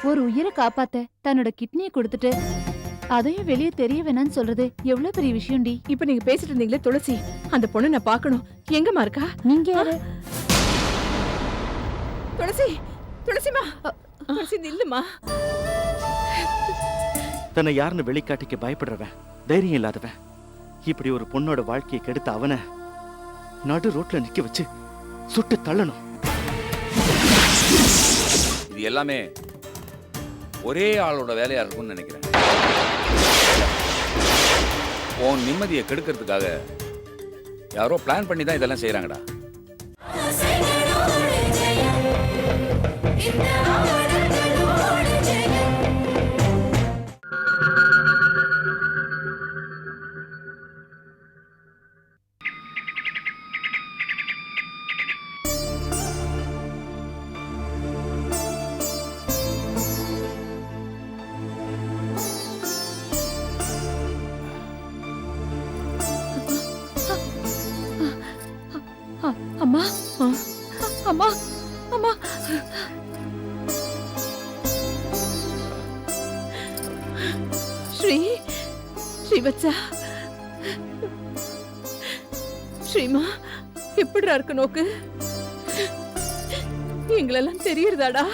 ஒரு உயிரை காப்பாத்த தன்னோட கிட்னியை கொடுத்துட்டு அதையும் வெளியே தெரிய வேணாம்னு சொல்றது எவ்வளவு பெரிய விஷயம்டி. இப்ப நீங்க பேசிட்டு இருந்தீங்களே துளசி, அந்த பொண்ணு நான் பார்க்கணும். எங்கம்மா இருக்கா? நீங்க யாரு? துளசி, துளசிமா, துளசி நில்லுமா. தன்னை யாருன்னு வெளிக்காட்டிக்க பயப்படுறவன், தைரியம் இல்லாதவன், இப்படி ஒரு பொண்ணோட வாழ்க்கையை கெடுத்த அவனை நடு ரோட்ல நிக்க வச்சு சுட்டு தள்ளணும். இது எல்லாமே ஒரே ஆளோட வேலையா இருக்கும்னு நினைக்கிறேன். உன் நிம்மதியை கெடுக்கிறதுக்காக யாரோ பிளான் பண்ணி தான் இதெல்லாம் செய்யறாங்கடா. அம்மா, அம்மா, அம்மா. ஸ்ரீவத்சா, ஸ்ரீமா, எப்படிடா இருக்கு நோக்கு? எங்களெல்லாம் தெரியறதாடா?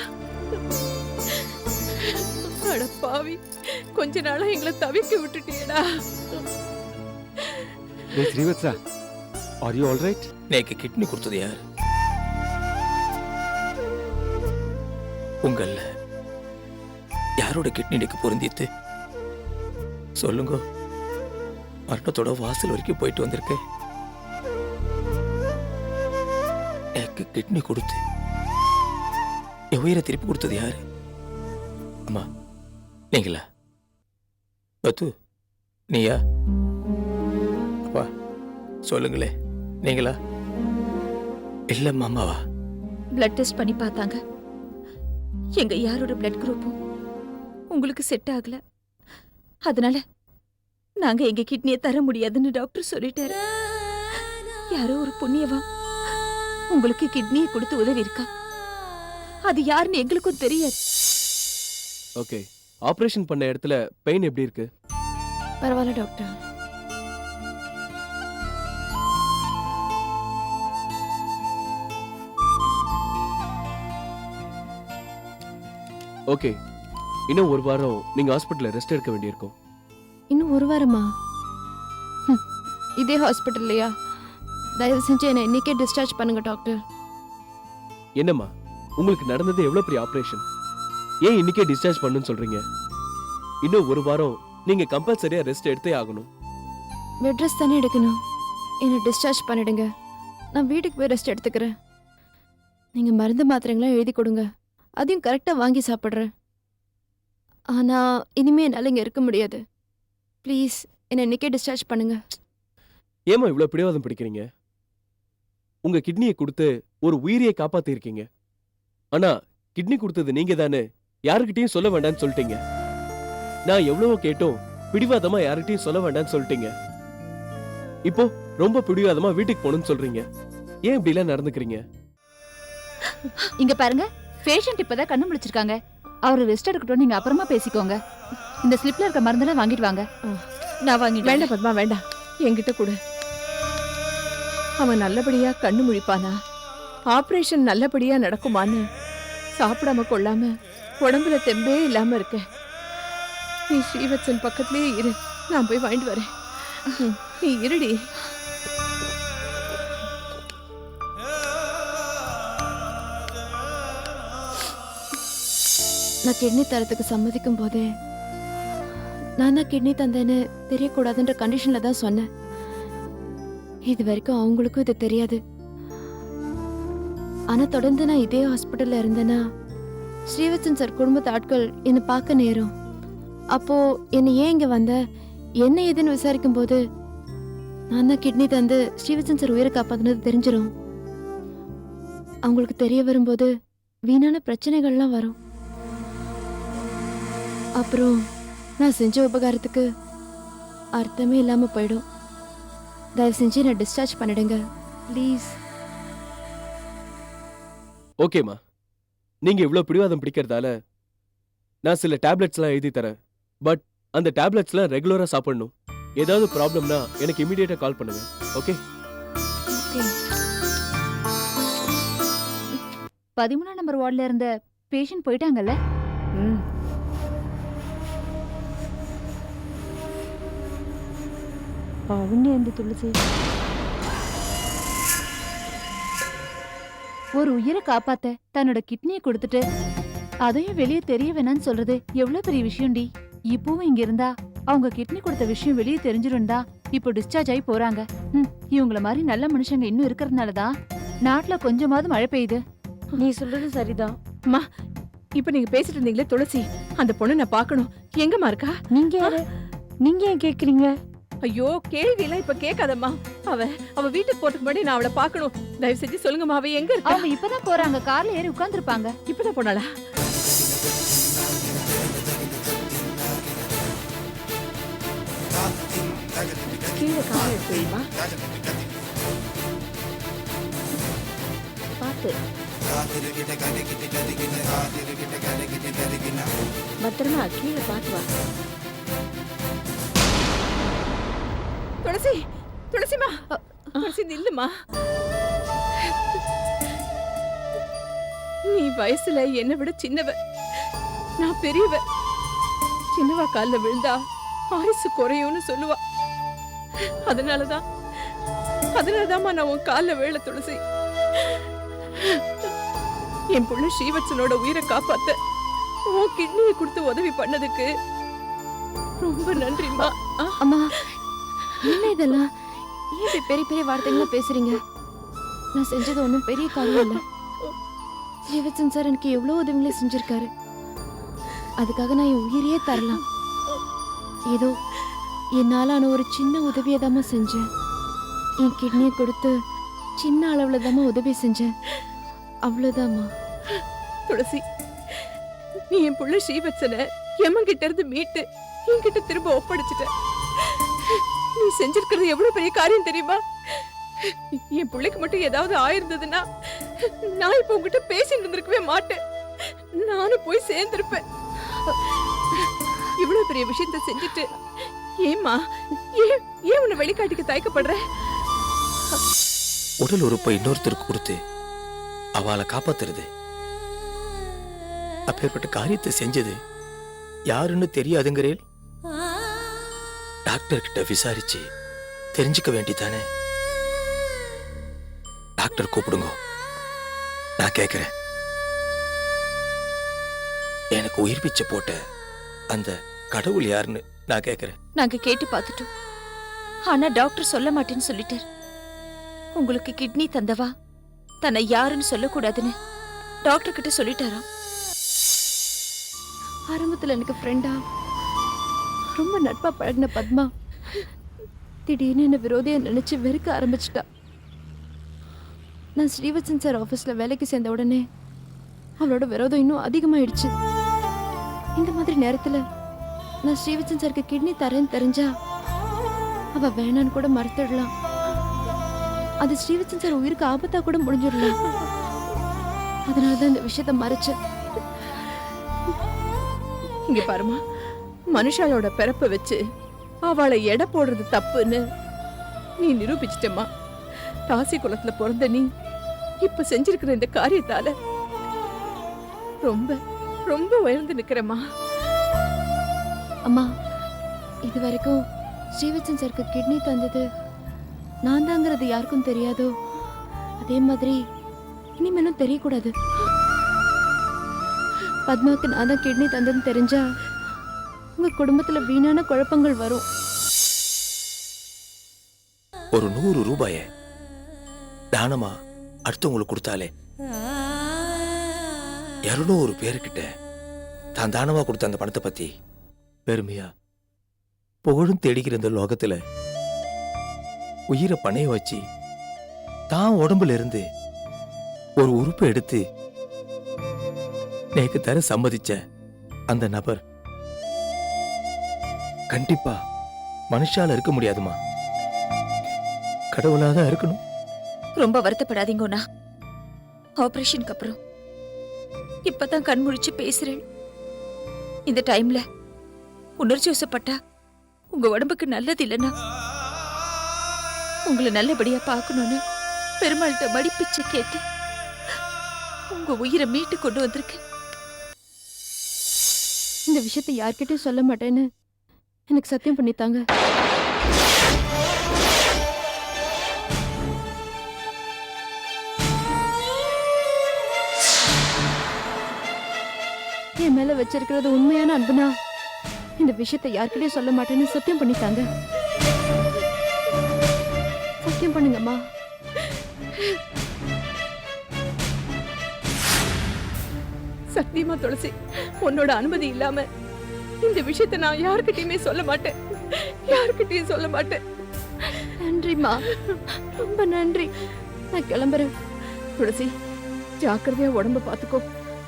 அட பாவி, கொஞ்ச நாளா எங்களை தவிக்க விட்டுட்டியடா. Srivatsa, are you all right? நேக்கு கிட்னி கொடுத்தது யார்? உங்கள யாரோட கிட்னி நேக்கு பொருந்தித்து சொல்லுங்க. மரணத்தோட வாசல் வரைக்கும் போயிட்டு வந்திருக்கேன். எனக்கு கிட்னி கொடுத்து என் உயிரை திருப்பி கொடுத்தது யாரு? அம்மா நீங்களா? பத்து நீயா? அப்பா சொல்லுங்களே, நீங்களா இல்ல மாமாவா? பிளட் டெஸ்ட் பண்ணி பார்த்தாங்க. எங்க யாரோட பிளட் குரூப்பும் உங்களுக்கு செட் ஆகல. அதனால நாங்க எங்க கிட்னியை தர முடியாதுன்னு டாக்டர் சொல்லிட்டாரு. யாரோ ஒரு புண்ணியவா உங்களுக்கு கிட்னியை கொடுத்து உதவி இருக்கா. அது யாருன்னு எங்களுக்கும் தெரியாது. ஓகே, ஆபரேஷன் பண்ண இடத்துல பெயின் எப்படி இருக்கு? பரவாயில்ல டாக்டர். ஓகே, இன்னும் ஒரு வாரம் நீங்க ஹாஸ்பிட்டல்ல ரெஸ்ட் எடுக்க வேண்டியிருக்கும். இன்னும் ஒரு வாரமா? இதே ஹாஸ்பிட்டல்லையா? தயவு செஞ்சு என்னை இன்னைக்கே டிஸ்சார்ஜ் பண்ணுங்க டாக்டர். என்னம்மா, உங்களுக்கு நடந்தது எவ்வளவு பெரிய ஆபரேஷன், ஏன் இன்னைக்கே டிஸ்சார்ஜ் பண்ணுன்னு சொல்றீங்க? இன்னும் ஒரு வாரம் நீங்க கம்பல்சரியா ரெஸ்ட் எடுத்தே ஆகணும். பெட் ரெஸ்ட் தானே எடுக்கணும். என்னை டிஸ்சார்ஜ் பண்ணிடுங்க. நான் வீட்டுக்கு போய் ரெஸ்ட் எடுத்துக்கிறேன். நீங்க மருந்து மாத்திரைங்களாம் எழுதி கொடுங்க, அதையும் கரெக்டாக வாங்கி சாப்பிட்றேன். ஆனால் இனிமே என்னால் இங்கே இருக்க முடியாது. ப்ளீஸ் என்னை இன்னைக்கே டிஸ்சார்ஜ் பண்ணுங்க. ஏமா இவ்வளவு பிடிவாதம் பிடிக்கிறீங்க? உங்க கிட்னியை கொடுத்து ஒரு உயிரியை காப்பாத்திருக்கீங்க. ஆனா கிட்னி கொடுத்தது நீங்க தானே, யாருக்கிட்டையும் சொல்ல வேண்டாம்னு சொல்லிட்டீங்க. நான் எவ்வளவோ கேட்டோம், பிடிவாதமா யாருக்கிட்டையும் சொல்ல வேண்டாம்னு சொல்லிட்டீங்க. இப்போ ரொம்ப பிடிவாதமா வீட்டுக்கு போகணும்னு சொல்றீங்க. ஏன் இப்படி எல்லாம் நடந்துக்கிறீங்க? இங்க பாருங்க, பேஷண்ட் இப்பதான் கண்ணு முழிச்சிருக்காங்க. அவரு ரெஸ்ட் எடுக்கட்டும், நீங்க அப்புறமா பேசிக்கோங்க. இந்த ஸ்லிப்ல இருக்க மருந்தெல்லாம் வாங்கிட்டு வாங்க. நான் வாங்கிட்டு. வேண்டாம் பத்மா, வேண்டாம், என்கிட்ட கொடு. அவன் நல்லபடியா கண்ணு முழிப்பானா? ஆபரேஷன் நல்லபடியா நடக்குமான்னு சாப்பிடாம கொள்ளாம உடம்புல தெம்பே இல்லாம இருக்க. நீ ஸ்ரீவத்சன் பக்கத்திலேயே இரு, நான் போய் வாங்கிட்டு வரேன். நீ இருடி. நான் கிட்னி தரத்துக்கு சம்மதிக்கும் போதே நான் தான் கிட்னி தந்தேன்னு தெரியக்கூடாதுன்ற கண்டிஷன்ல தான் சொன்னேன். இது வரைக்கும் அவங்களுக்கும் இது தெரியாது. ஆனா தொடர்ந்து நான் இதே ஹாஸ்பிட்டல்ல இருந்தேன்னா ஸ்ரீவத்சன் சார் குடும்பத்து ஆட்கள் என்னை பார்க்க நேரும். அப்போ என்னை ஏன் இங்க வந்த, என்ன ஏதுன்னு விசாரிக்கும் போது நான் தான் கிட்னி தந்து ஸ்ரீவத்சன் சார் உயிரை காப்பாத்தினது தெரிஞ்சிடும். அவங்களுக்கு தெரிய வரும்போது வீணான பிரச்சனைகள்லாம் வரும். அப்புறம் நான் செஞ்ச உபகாரத்துக்கு அர்த்தமே இல்லாம போயிடும். தயவு செஞ்சு நான் டிஸ்சார்ஜ் பண்ணிடுங்க ப்ளீஸ். ஓகேம்மா, நீங்க இவ்வளவு பிடிவாதம் பிடிக்கிறதால நான் சில டேப்லெட்ஸ்லாம் எழுதி தரேன். பட் அந்த டேப்லெட்ஸ்லாம் ரெகுலரா சாப்பிடணும். ஏதாவது ப்ராப்ளம்னா எனக்கு இமீடியட்டா கால் பண்ணுங்க. ஓகே? 13ஆம் நம்பர் வார்டுல இருந்த பேஷண்ட் போயிட்டாங்கல்ல? ம். அவங்க எந்த துளசி ஒரு உயிரை காப்பாத்த தன்னோட கிட்னியை கொடுத்துட்டு அதையும் வெளியே தெரிய வேணாம்னு சொல்றது எவ்வளவு பெரிய விஷயம்டி. இப்பவும் இங்க இருந்தா அவங்க கிட்னி கொடுத்த விஷயம் வெளியே தெரிஞ்சிருந்தா இப்போ டிஸ்சார்ஜ் ஆகி போறாங்க. இவங்கள மாதிரி நல்ல மனுஷங்க இன்னும் இருக்கறதுனாலதான் நாட்டுல கொஞ்சமாவது மழை பெய்யுது. நீ சொல்றது சரிதான். அம்மா, இப்ப நீங்க பேசிட்டு இருந்தீங்களே துளசி, அந்த பொண்ணு நான் பார்க்கணும். எங்கம்மா இருக்கா? நீங்க யாரு? நீங்க ஏன் கேக்குறீங்க? ஐயோ, கேள்வி எல்லாம் இப்ப கேட்காதம்மா. அவ வீட்டுக்கு போறதுக்கு முன்னாடி நான் அவளை பார்க்கணும். தயவு செஞ்சு சொல்லுங்கம்மா, அவ எங்க இருக்கா? அவங்க இப்பதான் போறாங்க. கார்ல ஏறி உட்கார்ந்துருப்பாங்க. இப்பதான் போனாளா? கீழே கால எடுத்து வைமா. பாத்து பத்திரமா கீழே பாத்து வா. துளசி, துளசிமா, துளசி நில்லுமா. நீ வயசுல என்னை விட சின்னவ, நான் பெரியவ. சின்னவா கால்ல விழுந்தா ஆயுசு குறையும்னு சொல்லுவா. அதனாலதாம்மா நான் உன் கால்ல விழல துளசி. என் புள்ள ஸ்ரீவத்சனோட உயிரை காப்பாத்த உன் கிட்னியை கொடுத்து உதவி பண்ணதுக்கு ரொம்ப நன்றிம்மா. அம்மா, என்ன இதெல்லாம்? ஏன் இப்படி பெரிய பெரிய வார்த்தைகளா பேசுறீங்க? நான் செஞ்சது ஒன்றும் பெரிய காரியம் இல்ல. ஸ்ரீவத்சன் சார் எனக்கு எவ்வளவு உதவிகளை செஞ்சிருக்காரு. அதுக்காக நான் என் உயிரையே தரலாம். ஏதோ என்னாலான ஒரு சின்ன உதவியை தாம்மா செஞ்சேன். என் கிட்னியை கொடுத்து சின்ன அளவுல தாம்மா உதவி செஞ்சேன். அவ்வளவுதாம்மா. துளசி, நீ என் புள்ள ஸ்ரீவத்சனை எம்மன் இருந்து மீட்டு என்கிட்ட திரும்ப ஒப்படைச்சிட்ட. நீ செஞ்சிருக்கிறது எவ்வளவு பெரிய காரியம் தெரியுமா? என் பிள்ளைக்கு மட்டும் ஏதாவது ஆயிருந்ததுன்னா நான் இப்ப உங்ககிட்ட பேசிட்டு இருந்திருக்கவே மாட்டேன். நானும் போய் சேர்ந்திருப்பேன். இவ்வளவு பெரிய விஷயத்த செஞ்சுட்டு ஏம்மா, ஏன் உன்னை வெளிக்காட்டிக்க தயக்கப்படுற? உடல் உறுப்பை இன்னொருத்தருக்கு கொடுத்து அவளை காப்பாத்துறது, அப்பேற்பட்ட காரியத்தை செஞ்சது யாருன்னு தெரியாதுங்கிறேன். டாக்டர் கிட்ட விசாரிச்சு தெரிஞ்சுக்க வேண்டிதானே? டாக்டர் கூப்பிடுங்க, நான் கேட்கிறேன். எனக்கு உயிர் பிச்சை போட்ட அந்த கடவுள் யாருன்னு நான் கேட்கிறேன். நாங்க கேட்டு பார்த்துட்டோம். ஆனா டாக்டர் சொல்ல மாட்டேன்னு சொல்லிட்டார். உங்களுக்கு கிட்னி தந்தவா தன்னை யாருன்னு சொல்லக்கூடாதுன்னு டாக்டர் கிட்ட சொல்லிட்டாராம். ஆரம்பத்துல எனக்கு ஃப்ரெண்டா ரொம்ப நட்பா பழகின பத்மா திடீர்னு என்ன விரோதியா நினைச்சு வெறுக்க ஆரம்பிச்சிட்டா. நான் ஸ்ரீவத்சன் சார் ஆபீஸ்ல வேலைக்கு சேர்ந்த உடனே அவளோட விரோதம் இன்னும் அதிகமாயிடுச்சு. இந்த மாதிரி நேரத்துல நான் ஸ்ரீவத்சன் சாருக்கு கிட்னி தரேன்னு தெரிஞ்சா அவ வேணான்னு கூட மறுத்துடலாம். அது ஸ்ரீவத்சன் சார் உயிருக்கு ஆபத்தா கூட முடிஞ்சிடலாம். அதனாலதான் இந்த விஷயத்த மறைச்சேன். இங்க பாருமா, மனுஷாலோட பிறப்பை வச்சு அவளை எடை போடுறது தப்புன்னு நீ நிரூபிச்சிட்டம்மா. தாசி குலத்துல பிறந்த நீ இப்ப செஞ்சிருக்கிற இந்த காரியத்தால ரொம்ப ரொம்ப உயர்ந்து நிக்கிறமா. அம்மா, இது வரைக்கும் ஸ்ரீவத்சன் சாருக்கு கிட்னி தந்தது நான் தாங்கிறது யாருக்கும் தெரியாதோ அதே மாதிரி இனிமேலும் தெரியக்கூடாது. பத்மாவுக்கு நான் தான் கிட்னி தந்ததுன்னு தெரிஞ்சா உங்க குடும்பத்துல வீணான குழப்பங்கள் வரும். ஒரு 100 ரூபாய தானமா அடுத்தவங்களுக்கு கொடுத்தாலே 200 பேருக்கிட்ட தான் தானமா கொடுத்த அந்த பணத்தை பத்தி பெருமையா புகழும் தேடிக்கிற இந்த லோகத்துல உயிரை பணைய வச்சு தான் உடம்புல இருந்து ஒரு உறுப்பை எடுத்து நேக்கு தர சம்மதிச்ச அந்த நபர் கண்டிப்பா மனுஷால இருக்க முடியாதுமா, கடவுளாதான் இருக்கணும். ரொம்ப வருத்தப்படாதீங்கண்ணா. ஆபரேஷனுக்கு அப்புறம் இப்பதான் கண் முழிச்சு பேசுறேன். இந்த டைம்ல உணர்ச்சி வசப்பட்டா உங்க உடம்புக்கு நல்லது இல்லைன்னா உங்களை நல்லபடியா பார்க்கணும்னு பெருமாள்கிட்ட மடிப்பிச்சை கேட்டு உங்க உயிரை மீட்டு கொண்டு வந்திருக்கேன். இந்த விஷயத்தை யார்கிட்டயும் சொல்ல மாட்டேன்னு எனக்கு சத்தியம் பண்ணித்தாங்க. என் மேல வச்சிருக்கிறது உண்மையான அன்புனா இந்த விஷயத்தை யார்கிட்டயும் சொல்ல மாட்டேன்னு சத்தியம் பண்ணித்தாங்க. சத்தியம் பண்ணுங்கம்மா. சத்தியமா துளசி, உன்னோட அனுமதி இல்லாம இந்த விஷயத்தை நான் யார்கிட்டயுமே சொல்ல மாட்டேன். யார்கிட்டயும் சொல்ல மாட்டேன். நன்றிம்மா, ரொம்ப நன்றி. நான் கிளம்புறேன். துளசி, ஜாக்கிரதையா உடம்ப பாத்துக்கோ.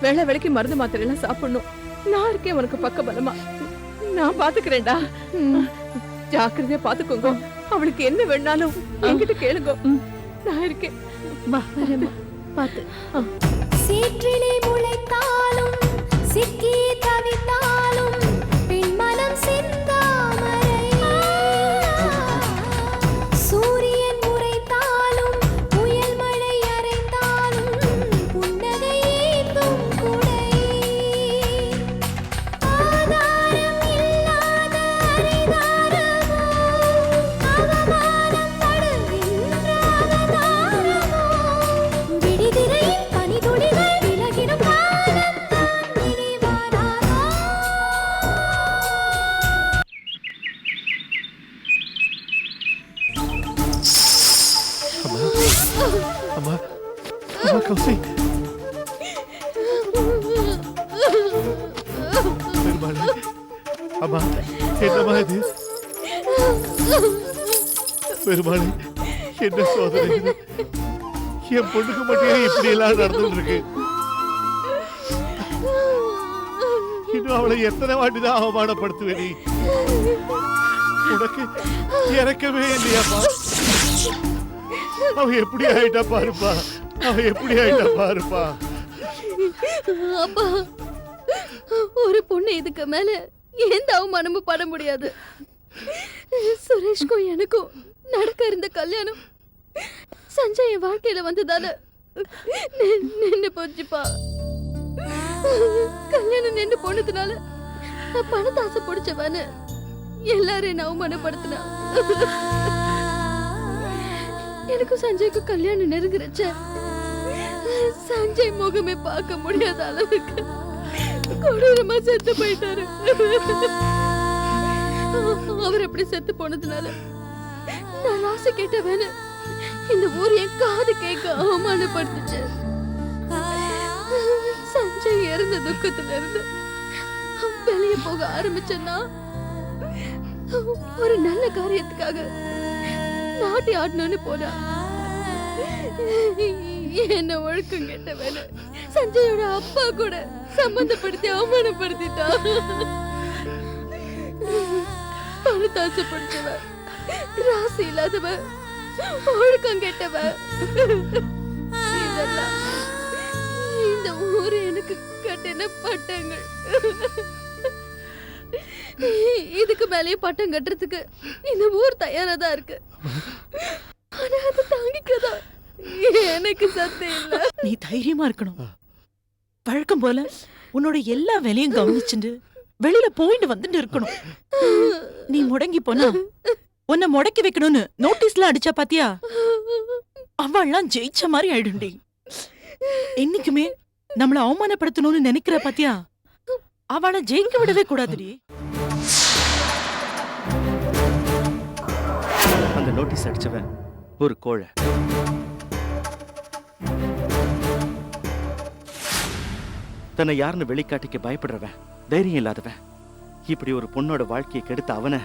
வேளை வேளைக்கு மருந்து மாத்திரை எல்லாம் சாப்பிடணும். நான் இருக்கேன் உனக்கு பக்க பலமா. நான் பாத்துக்கிறேன்டா. ஜாக்கிரதையா பாத்துக்கோங்க. அவளுக்கு என்ன வேணாலும் என்கிட்ட கேளுங்க. நான் இருக்கேன். வரேம்மா, பார்த்து. சீற்றிலே முளைத்தாலும் சிக்கி தவித்தாலும் பெண்மனம் செந்தாமரை. சூரியன் உரைத்தாலும் புயல் மழை அரைத்தாலும் புன்னகை ஏந்தும் குடை. ஆதாரம் இல்லாத அரிதாரமோ அவமானம் படுகின்ற அவதாரமோ. விடிதிரையின் பனிதுளிகள் விலகிடும் காலம் தான் நினைவாராதோ. அம்மா, அம்மா கௌசி. பெருமாளே, அம்மா என்னம்மா இது? பெருமாளே, என்ன சோதனை இது? என் பொண்ணுக்கு மட்டும் இப்படி எல்லாம் நடந்துட்டு இருக்கு. இன்னும் அவளை எத்தனை வாட்டி தான் அவமானப்படுத்துவே நீ? உனக்கு இறக்கவே இல்லையாப்பா? அவ எப்படி ஆயிட்டா பாருப்பா. அவ எப்படி ஆயிட்டா பாருப்பா. அப்பா, ஒரு பொண்ணு இதுக்கு மேல எந்த அவமானமும் பட முடியாது. சுரேஷ்க்கும் எனக்கும் நடக்க இருந்த கல்யாணம் சஞ்சய் என் வாழ்க்கையில வந்ததால நின்னு போச்சுப்பா. கல்யாணம் நின்று போனதுனால நான் பணத்தை ஆசை பிடிச்சவனு எல்லாரும் என்ன அவமானப்படுத்தினா. எனக்கும் சஞ்சய்க்கும் கல்யாணம் நெருங்குறச்ச சஞ்சய் முகமே பார்க்க முடியாத அளவுக்கு கொடூரமா செத்து போயிட்டாரு. அவர் எப்படி செத்து போனதுனால நான் ஆசை கேட்டவனு இந்த ஊர் என் காது கேட்க அவமானப்படுத்துச்சு. சஞ்சய் இறந்த துக்கத்துல இருந்து வெளியே போக ஆரம்பிச்சேன்னா ஒரு நல்ல காரியத்துக்காக நாட்டி ஆடணும்னு போனா என்ன ஒழுக்கம் கேட்டவன சஞ்சயோட அப்பா கூட சம்பந்தப்படுத்தி அவமானப்படுத்திட்டா. பணத்தாசை படிச்சவ, ராசி இல்லாதவ, ஒழுக்கம் கெட்டவ. இதெல்லாம் இந்த ஊரு எனக்கு கட்டின பட்டங்கள். இதுக்கு மேலேயே பட்டம் கட்டுறதுக்கு இந்த ஊர் தயாரா தான் இருக்கு. ஆனா அதை தாங்கிக்கதா எனக்கு சத்தம் இல்ல. நீ தைரியமா இருக்கணும். வழக்கம் போல உன்னோட எல்லா வேலையும் கவனிச்சுட்டு வெளியில போயிட்டு வந்துட்டு இருக்கணும். நீ முடங்கி போனா உன்னை முடக்கி வைக்கணும்னு நோட்டீஸ்ல அடிச்சா பாத்தியா? அவள்லாம் ஜெயிச்ச மாதிரி ஆயிடுண்டி. என்னைக்குமே நம்மள அவமானப்படுத்தணும்னு நினைக்கிற பாத்தியா? அவளை ஜெயிக்க விடவே கூடாதுடி. அந்த நோட்டீஸ் அடிச்சவன் ஒரு கோழை. தன்னை யாருன்னு வெளிக்காட்டிக்க பயப்படுறவன், தைரியம் இல்லாதவன், இப்படி ஒரு பொண்ணோட வாழ்க்கையை கெடுத்த அவனை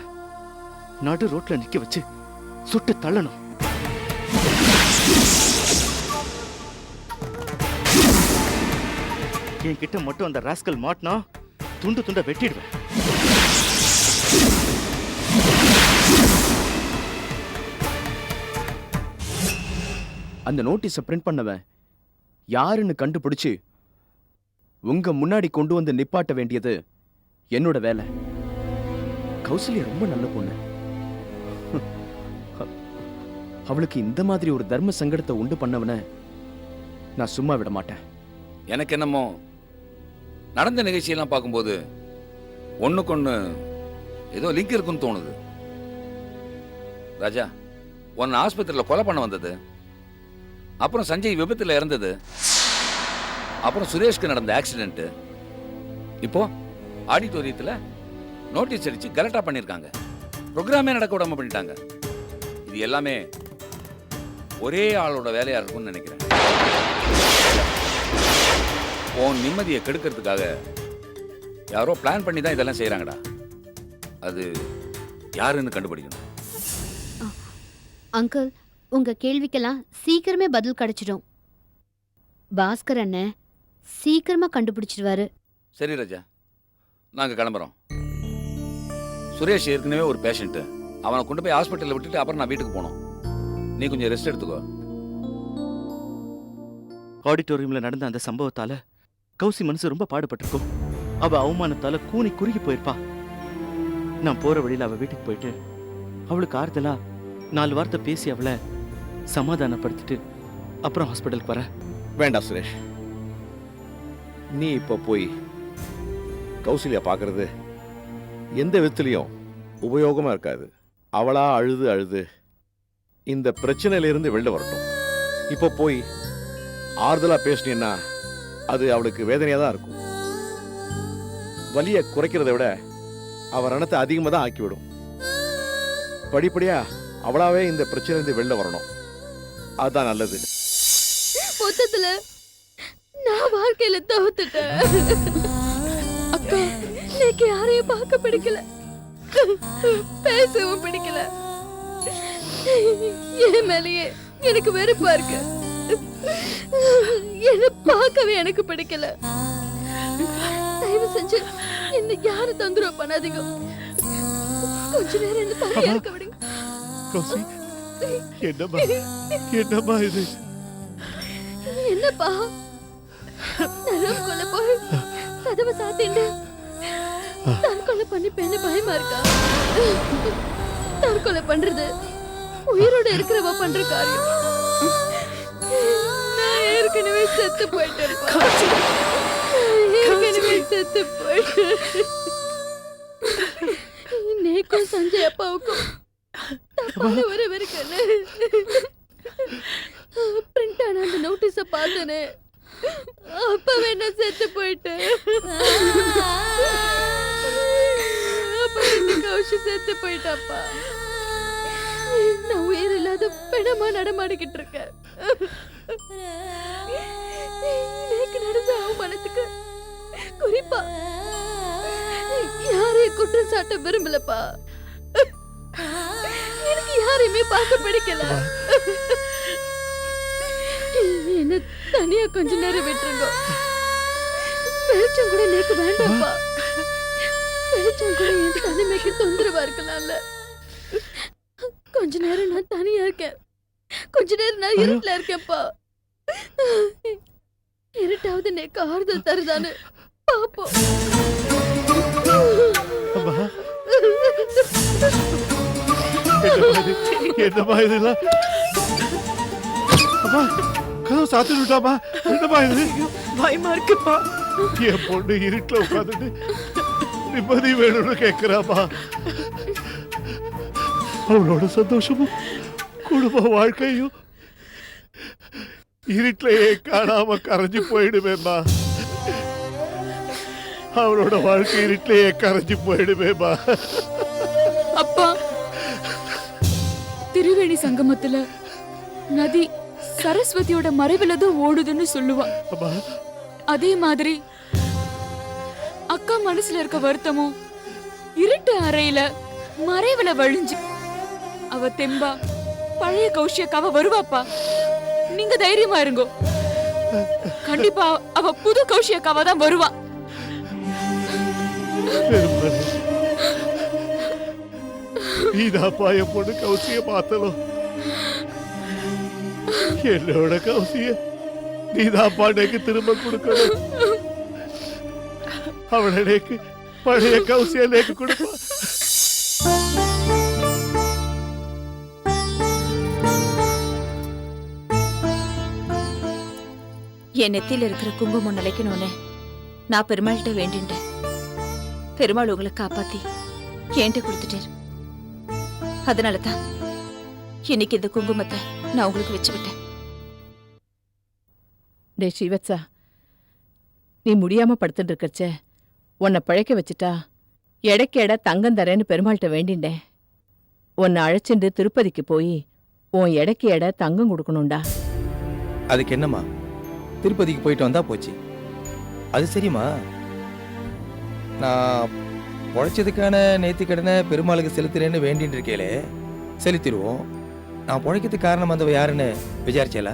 நடு ரோட்ல நிக்க வச்சு சுட்டு தள்ளணும். என்கிட்ட மட்டும் அந்த ராஸ்கல் மாட்டினா துண்டு துண்ட வெட்டிடுவேன். அந்த நோட்டீஸை பிரிண்ட் பண்ணவன் யாருன்னு கண்டுபிடிச்சு உங்க முன்னாடி கொண்டு வந்து நிப்பாட்ட வேண்டியது என்னோட வேலை. கௌசல்யா ரொம்ப நல்ல பொண்ணு. அவளுக்கு இந்த மாதிரி ஒரு தர்ம சங்கடத்தை உண்டு பண்ணவன நான் சும்மா விட மாட்டேன். எனக்கு என்னமோ நடந்த நிகழ்ச்சியெல்லாம் பார்க்கும்போது ஒண்ணுக்கொன்னு ஏதோ லிங்க் இருக்குன்னு தோணுது. ராஜா, உன்னை ஆஸ்பத்திரியில் கொலை பண்ண வந்தது, அப்புறம் சஞ்சய் விபத்தில் இறந்தது, அப்புறம் சுரேஷ்க்கு நடந்த ஆக்சிடென்ட், இப்போ ஆடிட்டோரியத்தில் நோட்டீஸ் அடிச்சு கலட்டா பண்ணியிருக்காங்க, ப்ரோக்ராமே நடக்க விடாம பண்ணிட்டாங்க. இது எல்லாமே ஒரே ஆளோட வேலையா இருக்கும்னு நினைக்கிறேன். உன் நிம்மதியை கெடுக்கிறதுக்காக யாரோ பிளான் பண்ணி தான் இதெல்லாம் செய்யறாங்கடா. அது யாருன்னு கண்டுபிடிக்கணும். அங்கிள், உங்க கேள்விக்கெல்லாம் சீக்கிரமே பதில் கிடைச்சிடும். பாஸ்கர் அண்ணன் சீக்கிரமா கண்டுபிடிச்சிடுவாரு. சரி ராஜா, நாங்க கிளம்புறோம். சுரேஷ் ஏற்கனவே ஒரு பேஷண்ட், அவனை கொண்டு போய் ஹாஸ்பிட்டலில் விட்டுட்டு அப்புறம் நான் வீட்டுக்கு போனோம். நீ கொஞ்சம் ரெஸ்ட் எடுத்துக்கோ. ஆடிட்டோரியம்ல நடந்த அந்த சம்பவத்தால கௌசி மனசு ரொம்ப பாடுபட்டிருக்கும். அவ அவமானத்தால கூனி குறுகி போயிருப்பா. நான் போற வழியில அவ வீட்டுக்கு போயிட்டு அவளுக்கு ஆறுதலா 4 வார்த்தை பேசி அவளை சமாதானப்படுத்திட்டு அப்புறம் ஹாஸ்பிட்டலுக்கு வர. வேண்டாம் சுரேஷ், நீ இப்போ போய் கௌசல்யா பார்க்கறது எந்த விதத்துலையும் உபயோகமாக இருக்காது. அவளா அழுது அழுது இந்த பிரச்சனையிலிருந்து வெளில வரட்டும். இப்போ போய் ஆறுதலாக பேசினீன்னா அது அவளுக்கு வேதனையாக தான் இருக்கும். வலியை குறைக்கிறத விட அவள் ரணத்தை அதிகமாக தான் ஆக்கிவிடும். படிப்படியாக அவளாவே இந்த பிரச்சனையிலிருந்து வெளில வரணும். அதுதான் நல்லது. மொத்தத்துல நான் வாழ்க்கையில தோத்துட்டேன். அக்கா, எனக்கு யாரையும் பார்க்க பிடிக்கல, பேசவும் பிடிக்கல. என் மேலேயே எனக்கு வெறுப்பா இருக்கு. என்ன பார்க்கவே எனக்கு பிடிக்கல. தயவு செஞ்சு என்ன யாரும் தொந்தரவு பண்ணாதீங்க. கொஞ்ச நேரம் என்ன தனியா இருக்க விடுங்க. என்னம்மா இது? என்னப்பா, நரம்புக்குள்ள போய் கதவை சாத்திண்டு தற்கொலை பண்ணிப்பேன்னு பயமா இருக்கா? தற்கொலை பண்றது உயிரோட இருக்கிறவ பண்ற காரியம். நான் ஏற்கனவே செத்து போயிட்டேன். ஏற்கனவே செத்து போயிட்டேன். நேக்கும் சஞ்சய் அப்பாவுக்கும் தப்பான உறவு இருக்குன்னு பிரிண்ட் ஆன அந்த நோட்டீஸ பார்த்தனே, அப்பவே நான் செத்து போயிட்டேன். கௌஷி செத்து போயிட்டாப்பா. நான் உயிர் இல்லாத பிணமா நடமாடிக்கிட்டு இருக்கேன். எனக்கு நடந்த அவமானத்துக்கு குறிப்பா யாரையும் குற்றம் சாட்ட விரும்பலப்பா. எனக்கு யாரையுமே பார்க்க பிடிக்கல. என்ன தனியா கொஞ்ச நேரம் விட்டுருங்க. வெளிச்சம் கூட எனக்கு வேண்டாம்ப்பா. வெளிச்சம் கூட என் தனிமைக்கு தொந்தரவா இருக்கலாம்ல. கொஞ்ச நேரம் நான் தனியா இருக்கேன், கொஞ்ச நேரம் நான் இருட்டுல இருக்கேன்ப்பா. இருட்டாவது எனக்கு ஆறுதல் தருதான்னு பாப்போம். என்னம்மா இதெல்லாம்? அம்மா, கதவு சாத்திட்டாமா? என்னம்மா இது? பயமா இருக்குப்பா. என் பொண்ணு இருட்டுல உட்காந்துட்டு நிம்மதி வேணும்னு கேட்கிறாமா? அவளோட சந்தோஷமும் குடும்ப வாழ்க்கையும் இருட்டிலேயே காணாம கரைஞ்சு போயிடுவேம்மா. அவளோட வாழ்க்கை இருட்டிலேயே கரைஞ்சு போயிடுவேம்மா. அப்பா, திரிவேணி சங்கமத்துல நதி சரஸ்வதியோட மறைவிலதான் ஓடுதுன்னு சொல்லுவான். அதே மாதிரி அக்கா மனசுல இருக்க வருத்தமும் இருட்டு அறையில மறைவுல வழிஞ்சு அவ தெம்பா பழைய கௌஷியக்காவ வருவாப்பா. நீங்க தைரியமா இருங்கோ. கண்டிப்பா அவ புது கௌஷியக்காவ தான் வருவா. நீதாப்பா என் பொண்ணு கௌசிய பார்த்தலும். என்னோட கௌசிய நீதாப்பா எனக்கு திரும்ப கொடுக்கணும். அவளுக்கு பழைய கௌசியா லேக்கு கொடுப்பா. என் நெத்தியில இருக்கிற குங்குமம் நிலைக்கணும்னு நான் பெருமாள்கிட்ட வேண்டின்றேன். பெருமாள் உங்களை காப்பாத்தி என்கிட்ட கொடுத்துட்டார். அதனாலதான் இன்னைக்கு இந்த குங்குமத்தை நான் உங்களுக்கு வச்சு விட்டேன். டே ஸ்ரீவத்சா, நீ முடியாம படுத்துட்டு இருக்கச்சே உன்னை பழைக்க வச்சுட்டா எடைக்கு எடை தங்கம் தரேன்னு பெருமாள்கிட்ட வேண்டிண்டேன். உன்னை அழைச்சிட்டு திருப்பதிக்கு போய் உன் எடைக்கு எடை தங்கம் கொடுக்கணும்டா. அதுக்கு என்னம்மா, திருப்பதிக்கு போயிட்டு வந்தா போச்சு. அது சரிம்மா, நான் பொழைச்சதுக்கான நேர்த்தி கடனை பெருமாளுக்கு செலுத்துறேன்னு வேண்டின்னு இருக்கேளே, செலுத்திடுவோம். நான் பொழைக்கிறதுக்கு காரணம் வந்தவ யாருன்னு விசாரிச்சேல?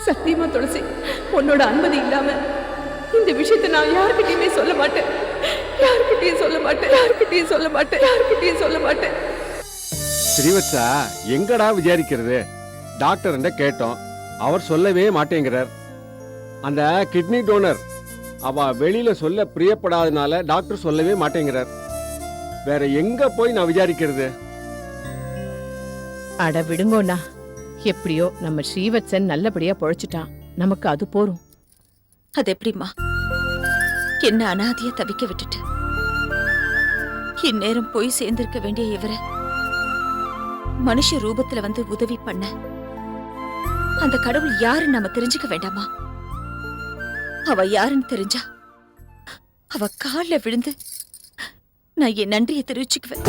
சத்தியமா துளசி, உன்னோட அனுமதி இல்லாம இந்த விஷயத்தை நான் யாருக்கிட்டையுமே சொல்ல மாட்டேன். யாருக்கிட்டையும் சொல்ல மாட்டேன். யாருக்கிட்டையும் சொல்ல மாட்டேன். யாருக்கிட்டையும் சொல்ல மாட்டேன். ஸ்ரீவத்சா, எங்கடா விசாரிக்கிறது? டாக்டர் கேட்டோம், அவர் சொல்லவே மாட்டேங்கிறார். அந்த கிட்னி டோனர் அவ வெளியில சொல்ல பிரியப்படாதனால டாக்டர் சொல்லவே மாட்டேங்கிறார். வேற எங்க போய் நான் விசாரிக்கிறது? அட விடுங்கோண்ணா, எப்படியோ நம்ம ஸ்ரீவத்சன் நல்லபடியா பொழைச்சிட்டான், நமக்கு அது போரும். அது எப்படிம்மா, என்ன அனாதையா தவிக்க விட்டுட்டு இந்நேரம் போய் சேர்ந்திருக்க வேண்டிய இவரை மனுஷ ரூபத்துல வந்து உதவி பண்ண அந்த கடவுள் யாருன்னு நாம தெரிஞ்சுக்க வேண்டாமா? அவ யாருன்னு தெரிஞ்சா அவ கால்ல விழுந்து நான் என் நன்றியை தெரிவிச்சுக்குவேன்.